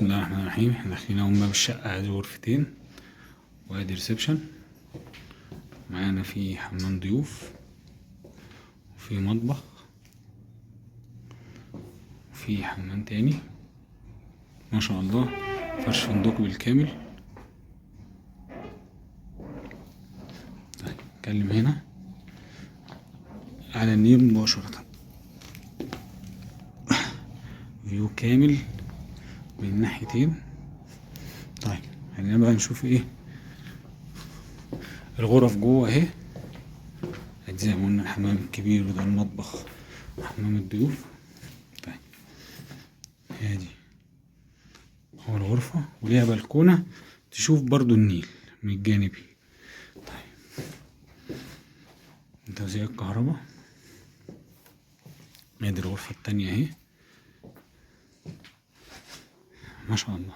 بسم الله الرحمن الرحيم. احنا داخلين اهو باب الشقة، ادي غرفتين وادي ريسبشن. معانا في حمام ضيوف وفي مطبخ وفي حمام تاني. ما شاء الله فرش فندقي بالكامل. طيب نتكلم هنا على النيل مباشرة، فيو كامل من الناحيتين. طيب خلينا بقى نشوف ايه الغرف جوه اهي. ادي زي ما قلنا الحمام الكبير وده المطبخ وحمام الضيوف. طيب ادي هو الغرفة وليها بلكونة تشوف برضو النيل من الجانبي. طيب توزيع الكهرباء. ادي الغرفة التانية اهي. ما شاء الله.